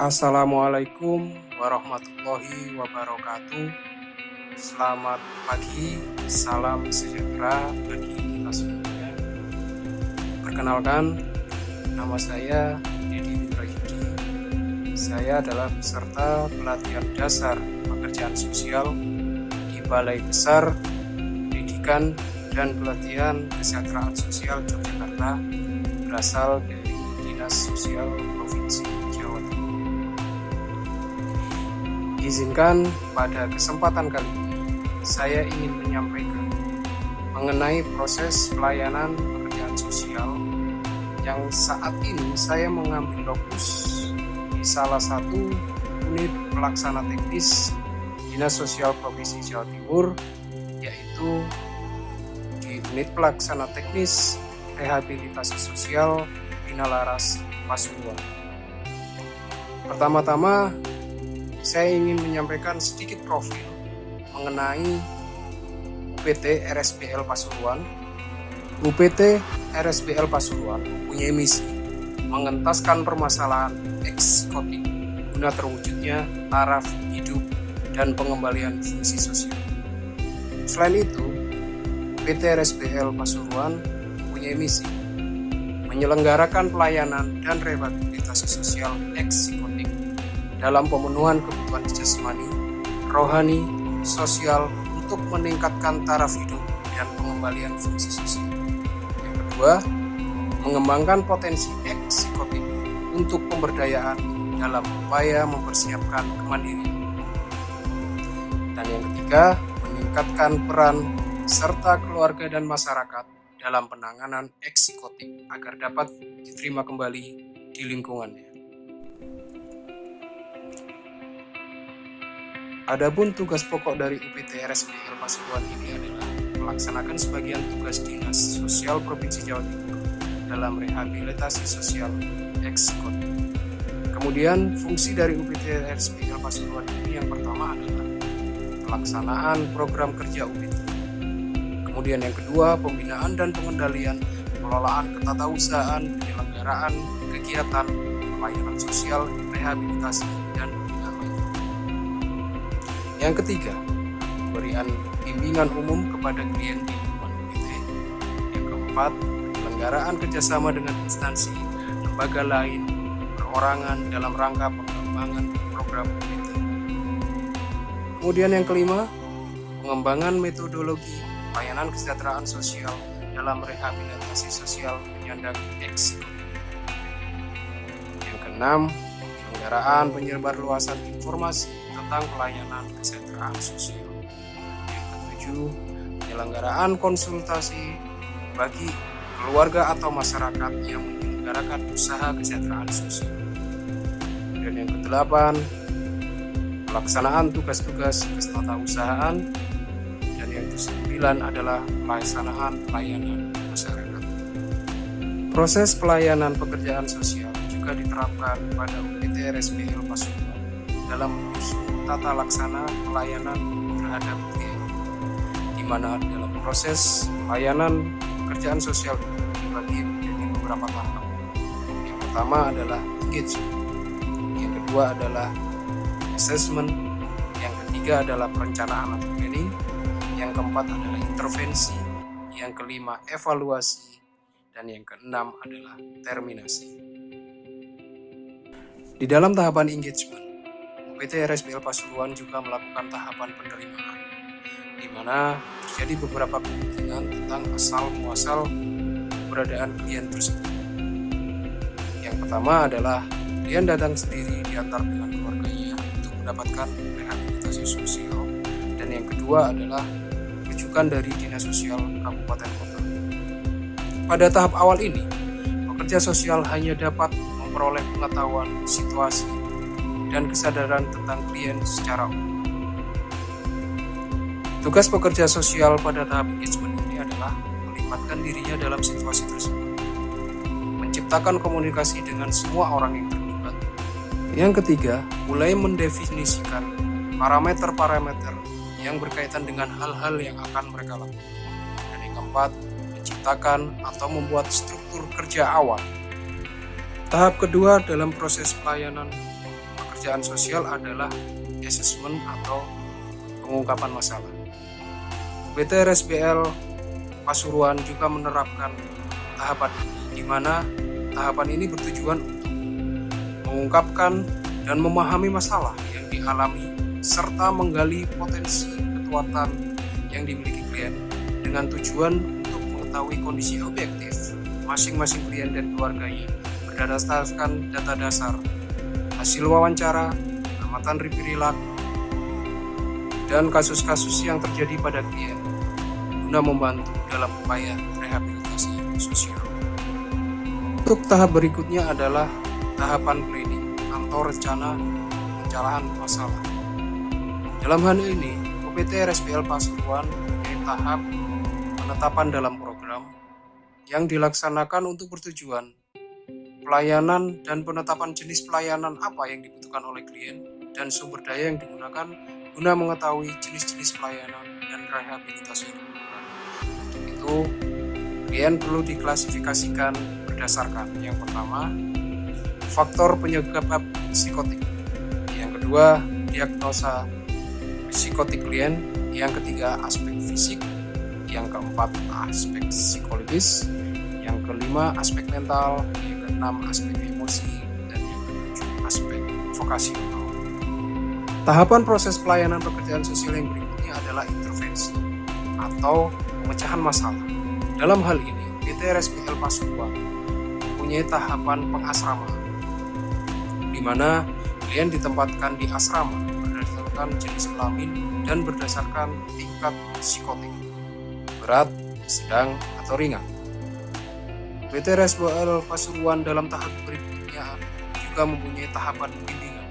Assalamualaikum warahmatullahi wabarakatuh. Selamat pagi, salam sejahtera bagi kita semuanya. Perkenalkan, nama saya Dedi Witrayudi. Saya adalah peserta pelatihan dasar pekerjaan sosial di Balai Besar Pendidikan dan Pelatihan Kesejahteraan Sosial Yogyakarta, berasal dari Dinas Sosial Provinsi Jawa Timur. Izinkan pada kesempatan kali ini saya ingin menyampaikan mengenai proses pelayanan pekerjaan sosial yang saat ini saya mengambil lokus di salah satu unit pelaksana teknis Dinas Sosial Provinsi Jawa Timur, yaitu di unit pelaksana teknis rehabilitasi sosial Bina Laras Pasuruan. Pertama-tama saya ingin menyampaikan sedikit profil mengenai UPT RSBL Pasuruan. UPT RSBL Pasuruan punya misi mengentaskan permasalahan psikotik guna terwujudnya taraf hidup dan pengembalian fungsi sosial. Selain itu, UPT RSBL Pasuruan punya misi menyelenggarakan pelayanan dan rehabilitasi sosial psikotik dalam pemenuhan kebutuhan jasmani, rohani, sosial untuk meningkatkan taraf hidup dan pengembalian fungsi sosial. Yang kedua, mengembangkan potensi psikotik untuk pemberdayaan dalam upaya mempersiapkan kemandirian. Dan yang ketiga, meningkatkan peran serta keluarga dan masyarakat dalam penanganan psikotik agar dapat diterima kembali di lingkungannya. Adapun tugas pokok dari UPT RSBL Pasuruan ini adalah melaksanakan sebagian tugas Dinas Sosial Provinsi Jawa Timur dalam rehabilitasi sosial psikotik. Kemudian fungsi dari UPT RSBL Pasuruan ini yang pertama adalah pelaksanaan program kerja UPT. Kemudian yang kedua, pembinaan dan pengendalian pengelolaan ketatausahaan penyelenggaraan kegiatan pelayanan sosial, rehabilitasi, dan pembinaan lainnya. Yang ketiga, pemberian bimbingan umum kepada klien di lingkungan UPT. Yang keempat, penyelenggaraan kerjasama dengan instansi, lembaga lain, perorangan dalam rangka pengembangan program UPT. Kemudian yang kelima, pengembangan metodologi pelayanan kesejahteraan sosial dalam rehabilitasi sosial penyandang psikotik. Yang keenam, penyelenggaraan penyebarluasan informasi tentang pelayanan kesejahteraan sosial. Yang ketujuh, penyelenggaraan konsultasi bagi keluarga atau masyarakat yang menyelenggarakan usaha kesejahteraan sosial. Dan yang kedelapan, pelaksanaan tugas-tugas ketatausahaan. Dan yang kesembilan adalah pelaksanaan pelayanan masyarakat. Proses pelayanan pekerjaan sosial juga diterapkan pada UPT RSBL Pasuruan dalam menyusun tata laksana pelayanan terhadap klien, di mana dalam proses pelayanan pekerjaan sosial dibagi menjadi beberapa tahap. Yang pertama adalah engagement, yang kedua adalah assessment, yang ketiga adalah perencanaan atau planning, yang keempat adalah intervensi, yang kelima evaluasi, dan yang keenam adalah terminasi. Di dalam tahapan engagement, UPT RSBL Pasuruan juga melakukan tahapan penerimaan, di mana terjadi beberapa kemungkinan tentang asal-muasal keberadaan klien tersebut. Yang pertama adalah klien datang sendiri diantar dengan keluarganya untuk mendapatkan rehabilitasi sosial, dan yang kedua adalah rujukan dari Dinas Sosial Kabupaten Kota. Pada tahap awal ini, pekerja sosial hanya dapat memperoleh pengetahuan situasi dan kesadaran tentang klien secara umum. Tugas pekerja sosial pada tahap engagement ini adalah melibatkan dirinya dalam situasi tersebut, menciptakan komunikasi dengan semua orang yang terlibat. Yang ketiga, mulai mendefinisikan parameter-parameter yang berkaitan dengan hal-hal yang akan mereka lakukan. Dan yang keempat, menciptakan atau membuat struktur kerja awal. Tahap kedua dalam proses pelayanan pekerjaan sosial adalah assessment atau pengungkapan masalah. UPT RSBL Pasuruan juga menerapkan tahapan ini, di mana tahapan ini bertujuan untuk mengungkapkan dan memahami masalah yang dialami serta menggali potensi kekuatan yang dimiliki klien dengan tujuan untuk mengetahui kondisi objektif masing-masing klien dan keluarganya berdasarkan data dasar, hasil wawancara, amatan perilaku, dan kasus-kasus yang terjadi pada klien guna membantu dalam upaya rehabilitasi sosial. Untuk tahap berikutnya adalah tahapan planning atau rencana pencerahan masalah. Dalam hal ini, UPT RSBL Pasuruan mempunyai tahap penetapan dalam program yang dilaksanakan untuk bertujuan pelayanan dan penetapan jenis pelayanan apa yang dibutuhkan oleh klien dan sumber daya yang digunakan guna mengetahui jenis-jenis pelayanan dan rehabilitasi yang dibutuhkan. Untuk itu, klien perlu diklasifikasikan berdasarkan yang pertama, faktor penyebab psikotik, yang kedua, diagnosa psikotik klien, yang ketiga, aspek fisik, yang keempat, aspek psikologis, yang kelima, aspek mental, yang keenam, aspek emosi, dan yang ketujuh, aspek vokasional. Tahapan proses pelayanan pekerjaan sosial yang berikutnya adalah intervensi atau pemecahan masalah. Dalam hal ini, UPT RSBL Pasuruan mempunyai tahapan pengasramaan, di mana klien ditempatkan di asrama berdasarkan jenis kelamin dan berdasarkan tingkat psikotik, berat, sedang, atau ringan. UPT RSBL Pasuruan dalam tahap berikutnya juga mempunyai tahapan bimbingan.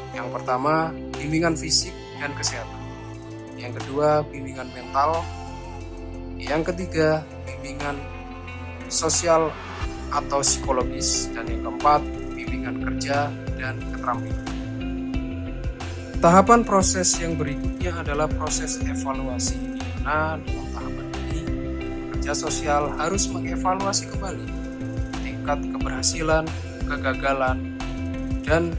Yang pertama, bimbingan fisik dan kesehatan. Yang kedua, bimbingan mental. Yang ketiga, bimbingan sosial atau psikologis. Dan yang keempat, bimbingan kerja dan keterampilan. Tahapan proses yang berikutnya adalah proses evaluasi, di mana dalam tahapan ini kerja sosial harus mengevaluasi kembali tingkat keberhasilan, kegagalan, dan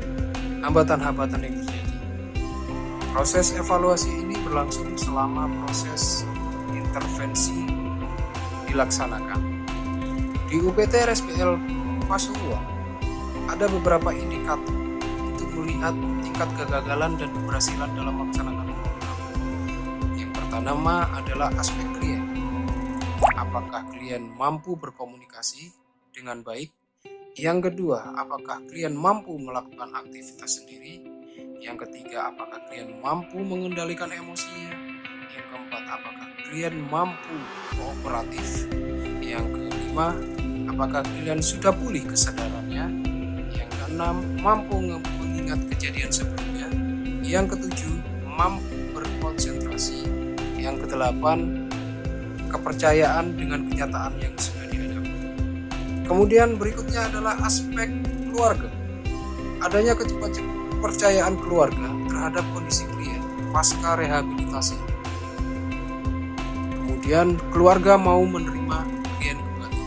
hambatan-hambatan yang terjadi. Proses evaluasi ini berlangsung selama proses intervensi dilaksanakan. Di UPT RSBL Pasuruan ada beberapa indikator untuk melihat tingkat kegagalan dan keberhasilan dalam melaksanakan program. Yang pertama adalah aspek klien. Apakah klien mampu berkomunikasi dengan baik? Yang kedua, apakah klien mampu melakukan aktivitas sendiri? Yang ketiga, apakah klien mampu mengendalikan emosinya? Yang keempat, apakah klien mampu kooperatif? Yang kelima, apakah klien sudah pulih kesadarannya? Yang keenam, mampu mengingat kejadian sebelumnya? Yang ketujuh, mampu berkonsentrasi? Yang kedelapan, kepercayaan dengan kenyataan yang sudah dihadapi. Kemudian berikutnya adalah aspek keluarga. Adanya kepercayaan keluarga terhadap kondisi klien pasca rehabilitasi. Kemudian keluarga mau menerima klien kembali.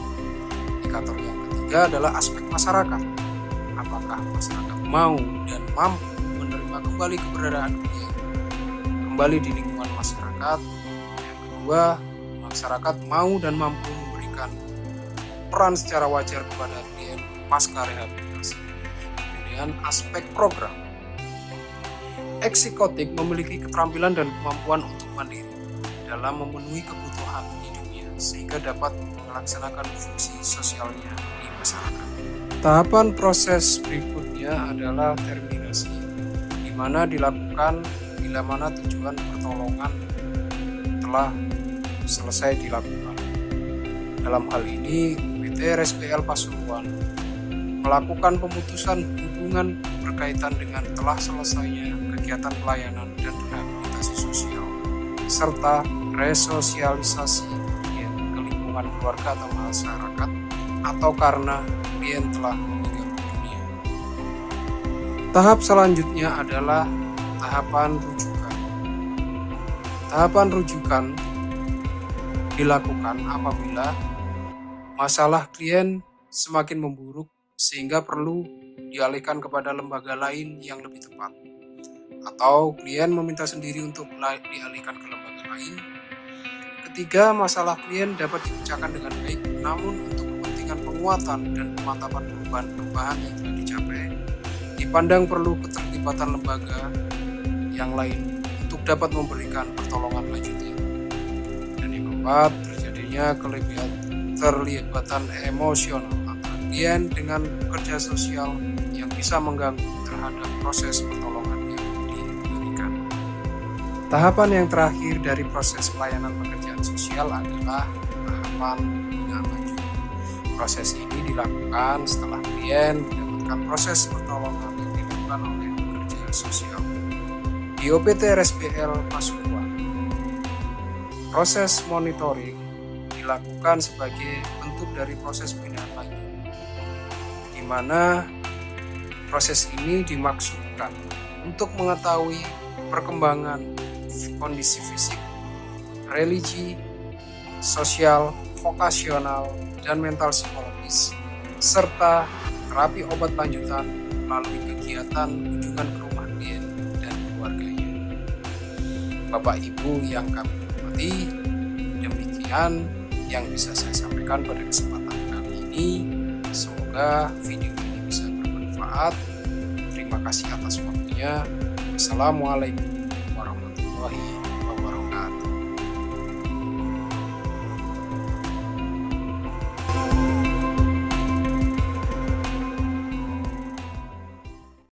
Indikator yang ketiga adalah aspek masyarakat. Apakah masyarakat mau dan mampu menerima kembali keberadaan klien kembali di lingkungan masyarakat. Yang kedua, masyarakat mau dan mampu memberikan peran secara wajar kepada klien pasca rehabilitasi. Kemudian aspek program. Psikotik memiliki keterampilan dan kemampuan untuk mandiri dalam memenuhi kebutuhan hidupnya sehingga dapat melaksanakan fungsi sosialnya di masyarakat. Tahapan proses berikutnya adalah terminasi, di mana dilakukan bila mana tujuan pertolongan telah selesai dilakukan. Dalam hal ini, UPT RSBL Pasuruan melakukan pemutusan hubungan berkaitan dengan telah selesainya kegiatan pelayanan dan rehabilitasi sosial, serta resosialisasi klien ke lingkungan keluarga atau masyarakat, atau karena klien telah meninggal dunia. Tahap selanjutnya adalah tahapan rujukan. Tahapan rujukan dilakukan apabila masalah klien semakin memburuk sehingga perlu dialihkan kepada lembaga lain yang lebih tepat, atau klien meminta sendiri untuk dialihkan ke lembaga lain. Ketiga, masalah klien dapat dipecahkan dengan baik, namun untuk kepentingan penguatan dan pemantapan perubahan yang telah dicapai, dipandang perlu keterlibatan lembaga yang lain untuk dapat memberikan pertolongan lanjutan. Dan yang keempat, terjadinya keterlibatan emosional antara klien dengan pekerja sosial yang bisa mengganggu terhadap proses pertolongan yang diberikan. Tahapan yang terakhir dari proses pelayanan pekerjaan sosial adalah tahapan pembinaan lanjut. Proses ini dilakukan setelah klien mendapatkan proses pertolongan yang dilakukan oleh pekerja sosial. Di OPT RSPL Pasuruan, proses monitoring dilakukan sebagai bentuk dari proses pembinaan lanjut, di mana proses ini dimaksudkan untuk mengetahui perkembangan kondisi fisik, religi, sosial, vokasional, dan mental psikologis, serta terapi obat lanjutan melalui kegiatan kunjungan ke rumah klien dan keluarganya. Bapak Ibu yang kami hormati, demikian yang bisa saya sampaikan pada kesempatan kali ini. Semoga video ini bisa bermanfaat. Terima kasih atas waktunya. Wassalamualaikum warahmatullahi wabarakatuh.